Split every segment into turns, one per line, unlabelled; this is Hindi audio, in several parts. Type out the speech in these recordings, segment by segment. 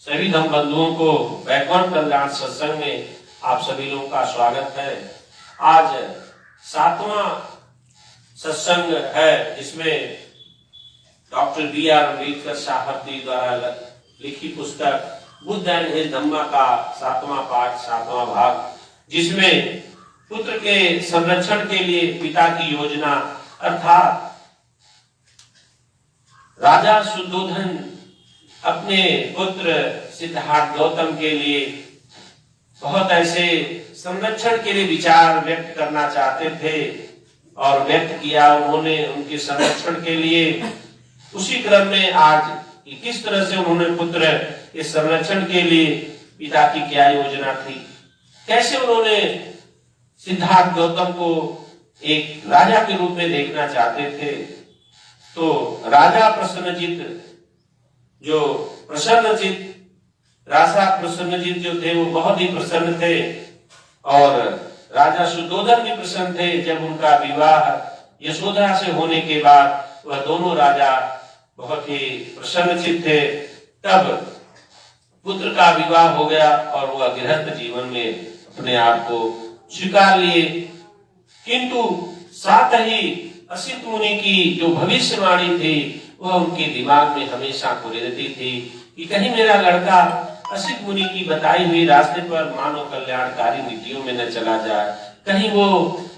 सभी धम बंधुओं को वैकुंठ कल्याण सत्संग में आप सभी लोगों का स्वागत है। आज 7वां सत्संग है, जिसमें डॉक्टर बी.आर. अम्बेडकर साहब जी द्वारा लिखी पुस्तक बुद्ध एंड हिज धम्मा का 7वां पाठ, 7वां भाग, जिसमें पुत्र के संरक्षण के लिए पिता की योजना अर्थात राजा शुद्धोधन अपने पुत्र सिद्धार्थ गौतम के लिए बहुत ऐसे संरक्षण के लिए विचार व्यक्त करना चाहते थे और व्यक्त किया उन्होंने उनके संरक्षण के लिए। उसी क्रम में आज किस तरह से उन्होंने पुत्र के संरक्षण के लिए पिता की क्या योजना थी, कैसे उन्होंने सिद्धार्थ गौतम को एक राजा के रूप में देखना चाहते थे। तो राजा प्रसन्नजित राजा प्रसन्नजित जो थे वो बहुत ही प्रसन्न थे और राजा शुद्धोधन भी प्रसन्न थे। जब उनका विवाह यशोधरा से होने के बाद वह दोनों राजा बहुत ही प्रसन्नचित्त थे। तब पुत्र का विवाह हो गया और वह गृहस्थ जीवन में अपने आप को स्वीकार लिए। किंतु साथ ही असित मुनि की जो भविष्यवाणी थी वह उनके दिमाग में हमेशा रहती थी कि कहीं मेरा लड़का असित मुनि की बताई हुई रास्ते पर मानव कल्याणकारी नीतियों में न चला जाए, कहीं वो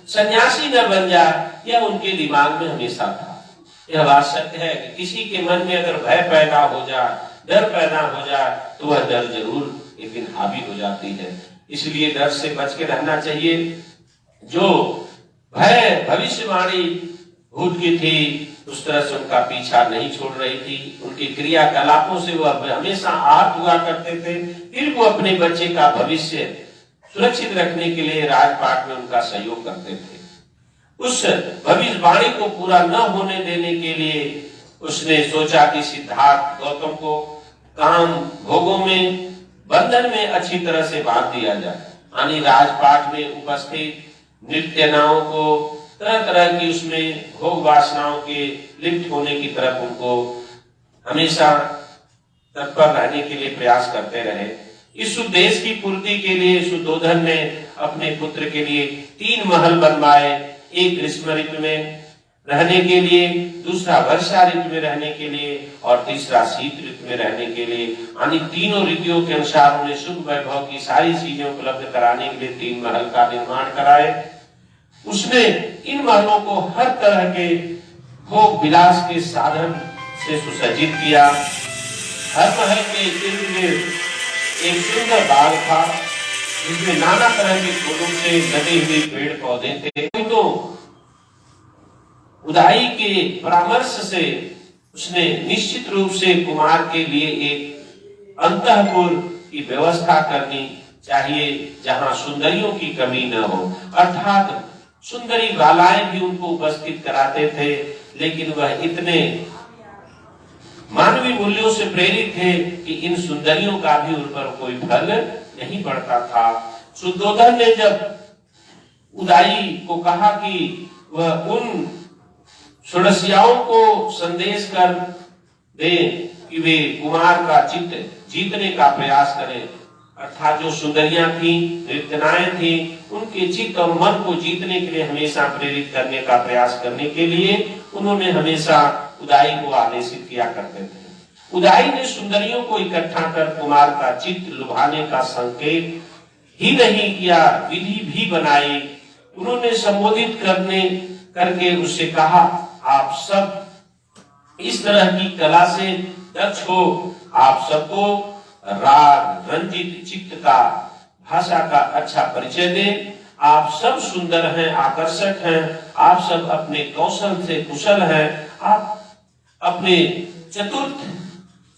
सन्यासी न बन जाए, यह उनके दिमाग में हमेशा था। यह बात सत्य है कि किसी के मन में अगर भय पैदा हो जाए, डर पैदा हो जाए, तो वह डर जरूर एक दिन हावी हो जाती है। इसलिए डर से बच के रहना चाहिए। जो भय भविष्यवाणी भूत की थी उस तरह से उनका पीछा नहीं छोड़ रही थी। उनके क्रियाकलापों से वह हमेशा आहत हुआ करते थे। फिर वो अपने बच्चे का भविष्य सुरक्षित रखने के लिए राजपाट में उनका सहयोग करते थे। उस भविष्यवाणी को पूरा न होने देने के लिए उसने सोचा कि सिद्धार्थ गौतम को काम भोगों में बंधन में अच्छी तरह से बांध दिया जाए, यानी राजपाट में उपस्थित नृत्यनाओं को तरह तरह की उसमें भोग वासनाओं के लिप्त होने की तरफ उनको हमेशा तत्पर रहने के लिए प्रयास करते रहे। इस उद्देश्य की पूर्ति के लिए शुद्धोधन ने अपने पुत्र के लिए 3 महल बनवाए। एक ग्रीष्म ऋतु में रहने के लिए, दूसरा वर्षा ऋतु में रहने के लिए और तीसरा शीत ऋतु में रहने के लिए, यानी तीनों ऋतुओं के अनुसार उन्हें सुख वैभव की सारी चीजें उपलब्ध कराने के लिए 3 महल का निर्माण कराए। उसने इन महलों को हर तरह के भोग विलास के साधन से सुसज्जित किया। हर महल के इर्द गिर्द एक सुंदर बाग था जिसमें नाना तरह के फूलों से लगे हुए पेड़ पौधे थे। तो उदाई के परामर्श से उसने निश्चित रूप से कुमार के लिए एक अंतःपुर की व्यवस्था करनी चाहिए जहां सुंदरियों की कमी न हो, अर्थात सुंदरी बालाएं भी उनको उपस्थित कराते थे। लेकिन वह इतने मानवीय मूल्यों से प्रेरित थे कि इन सुंदरियों का भी उन पर कोई फल नहीं पड़ता था। शुद्धोधन ने जब उदाई को कहा कि वह उन षोडशियाओं को संदेश कर दे कि वे कुमार का चित्त जीतने का प्रयास करें, अर्थात जो सुंदरियां थी, नृत्यनाएं थी, उनके चित्त और मन को जीतने के लिए हमेशा प्रेरित करने का प्रयास करने के लिए उन्होंने हमेशा उदाई को आदेशित किया करते थे। उदाई ने सुंदरियों को इकट्ठा कर कुमार का चित्त लुभाने का संकेत ही नहीं किया, विधि भी बनाई। उन्होंने संबोधित करके उससे कहा, आप सब इस तरह की कला से दक्ष हो, आप सबको राग रंजित चित्त का भाषा का अच्छा परिचय दें। आप सब सुंदर हैं, आकर्षक हैं, आप सब अपने कौशल से कुशल हैं, आप अपने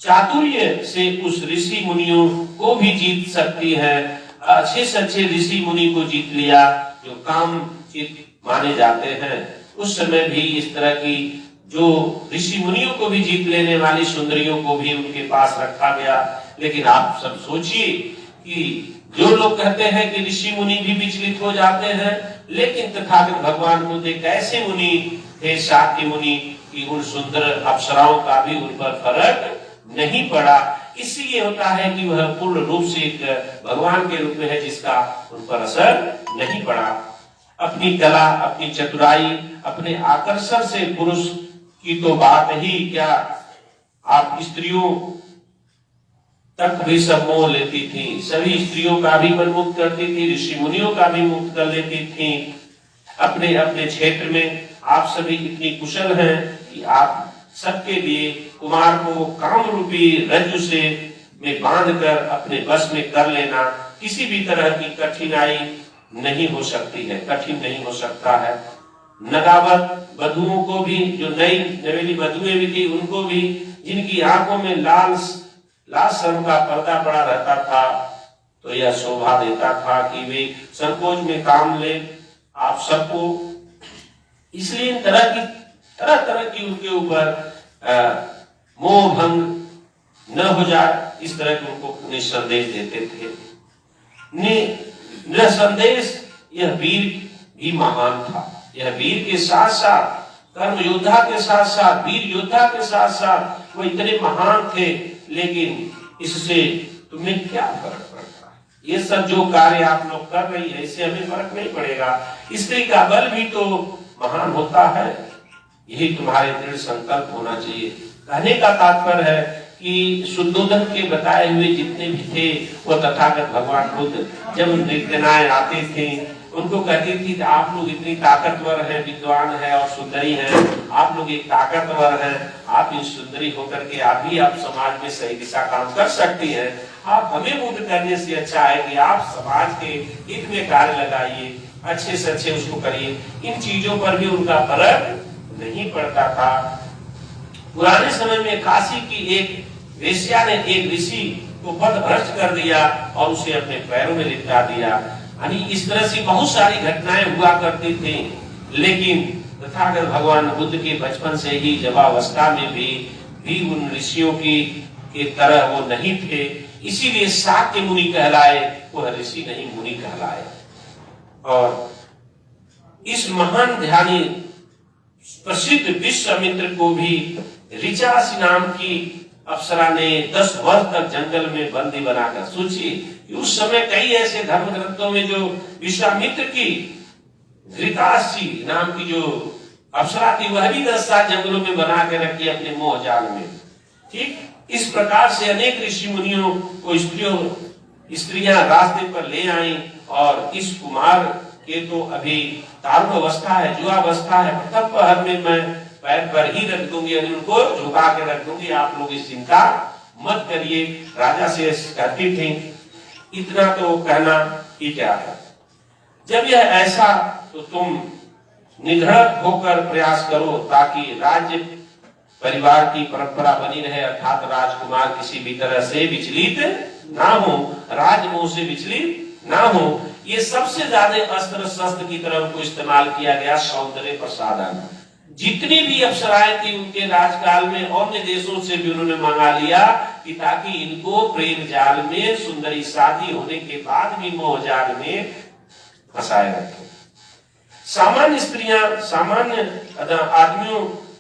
चातुर्य से उस ऋषि मुनियों को भी जीत सकती हैं। अच्छे से अच्छे ऋषि मुनि को जीत लिया जो काम चित माने जाते हैं। उस समय भी इस तरह की जो ऋषि मुनियों को भी जीत लेने वाली सुंदरियों को भी उनके पास रखा गया। लेकिन आप सब सोचिए कि जो लोग कहते हैं कि ऋषि मुनि भी विचलित हो जाते हैं, लेकिन तथागत भगवान खुद एक ऐसे मुनि थे, शाक्य मुनि, कि उन सुंदर अप्सराओं का भी उन पर फर्क नहीं पड़ा। इसलिए होता है कि वह पूर्ण रूप से एक भगवान के रूप में है, जिसका उन पर असर नहीं पड़ा। अपनी कला, अपनी चतुराई, अपने आकर्षण से पुरुष की तो बात ही क्या, आप स्त्रियों तक भी सब मोह लेती थी, सभी स्त्रियों का भी मन मुक्त करती थी, ऋषि मुनियों का भी मुक्त कर लेती थी। अपने अपने क्षेत्र में आप सभी इतनी कुशल हैं कि आप सबके लिए कुमार को काम रूपी रज्जु से में बांधकर अपने बस में कर लेना किसी भी तरह की कठिनाई नहीं हो सकती है, कठिन नहीं हो सकता है। नगावत वधुओं को भी, जो नई नवेली वधुएं भी थी, उनको भी, जिनकी आंखों में लाल शर्म का पर्दा पड़ा रहता था, तो यह शोभा देता था कि वे संकोच में काम ले आप सबको। इसलिए तरह तरह की उनके ऊपर मोह भंग न हो जाए, इस तरह के उनको निसंदेश देते थे। निसंदेश यह वीर भी महान था। यह वीर के साथ साथ, कर्म योद्धा के साथ साथ, वीर योद्धा के साथ साथ वो इतने महान थे, लेकिन इससे तुम्हें क्या फर्क पड़ता है? ये सब जो कार्य आप लोग कर रही है, इससे हमें फर्क नहीं पड़ेगा। स्त्री का बल भी तो महान होता है, यही तुम्हारे दृढ़ संकल्प होना चाहिए। कहने का तात्पर्य है कि शुद्धोधन के बताए हुए जितने भी थे, वो तथागत भगवान बुद्ध जब नृत्यनाएं आते थे, उनको कहती थी कि आप लोग इतनी ताकतवर हैं, विद्वान हैं और सुंदरी हैं, आप लोग एक ताकतवर हैं, आप इस सुंदरी होकर के आप समाज में सही दिशा काम कर सकती हैं। आप हमें बुद्ध करने से अच्छा है कि आप समाज के हित में कार्य लगाइए, अच्छे से अच्छे उसको करिए। इन चीजों पर भी उनका फर्क नहीं पड़ता था। पुराने समय में काशी की एक वेश्या ने एक ऋषि को पथभ्रष्ट कर दिया और उसे अपने पैरों में लिपटा दिया। यानी इस तरह से बहुत सारी घटनाएं हुआ करती थी, लेकिन तथागत भगवान बुद्ध के बचपन से ही जवावस्था में भी उन ऋषियों की तरह वो नहीं थे, इसीलिए शाक्य मुनि कहलाए, वह ऋषि नहीं मुनि कहलाए। और इस महान ध्यानी प्रसिद्ध विश्वामित्र को भी ऋचासी नाम की अप्सरा ने 10 वर्ष तक जंगल में बंदी बनाकर, सोचिए कि उस समय कई ऐसे धर्म ग्रंथों में जो विश्वामित्र की घृतासी नाम की जो अप्सरा थी, वह भी 10 साल जंगलों में बना के रखी अपने मोह जाल में। ठीक इस प्रकार से अनेक ऋषि मुनियों को स्त्रियां रास्ते पर ले आई, और इस कुमार के तो अभी तारुण अवस्था है, जुआवस्था है, प्रथम पहर में मैं पैर पर ही रख दूंगी, उनको झुका के रख दूंगी, आप लोग इस चिंता मत करिए। राजा से कहती थी, इतना तो कहना ही क्या है। जब यह ऐसा, तो तुम निधड़क होकर प्रयास करो ताकि राज्य परिवार की परंपरा बनी रहे, अर्थात राजकुमार किसी भी तरह से विचलित ना हो, राजमोह से विचलित ना हो। ये सबसे ज्यादा अस्त्र शस्त्र की तरह को इस्तेमाल किया गया, सौंदर्य प्रसाधन। जितनी भी अप्सराएं थी उनके राजकाल में, अन्य देशों से भी उन्होंने मंगा लिया कि ताकि इनको प्रेम जाल में, सुंदरी शादी होने के बाद भी मोह जाल में फंसाए रखे। सामान्य स्त्रियां सामान्य आदमियों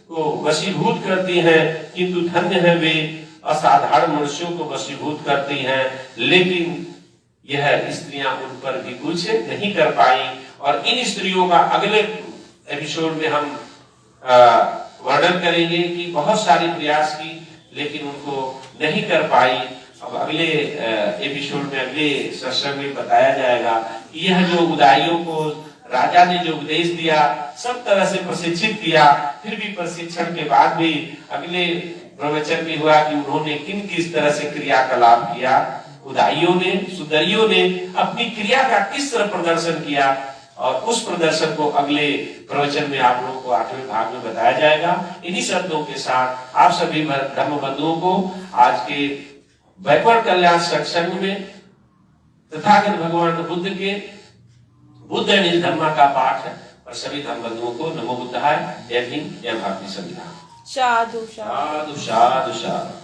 को वशीभूत करती हैं, किंतु धन्य है वे असाधारण मनुष्यों को वशीभूत करती हैं। लेकिन यह स्त्रियां उन पर भी कुछ नहीं कर पाई, और इन स्त्रियों का अगले एपिसोड में हम वर्णन करेंगे कि बहुत सारी प्रयास की, लेकिन उनको नहीं कर पाई। अब अगले एपिसोड में, अगले सत्संग में बताया जाएगा कि यह जो उदाइयों को राजा ने जो उपदेश दिया, सब तरह से प्रशिक्षित किया, फिर भी प्रशिक्षण के बाद भी अगले प्रवचन में हुआ कि उन्होंने किस तरह से क्रियाकलाप किया। उदाइयों ने, सुंदरियों ने अपनी क्रिया का किस तरह प्रदर्शन किया, और उस प्रदर्शन को अगले प्रवचन में आप लोगों को 8वें भाग में बताया जाएगा। इन्हीं शब्दों के साथ आप सभी धर्म बंधुओं को आज के वैकुंठ कल्याण सत्संग में तथागत भगवान बुद्ध के बुद्ध निज धर्मा का पाठ है, और सभी धर्म बंधुओं को नमो बुद्धाय, जय हिंद, जय भारतीय संविधान।
साधु
साधु साधु साधु।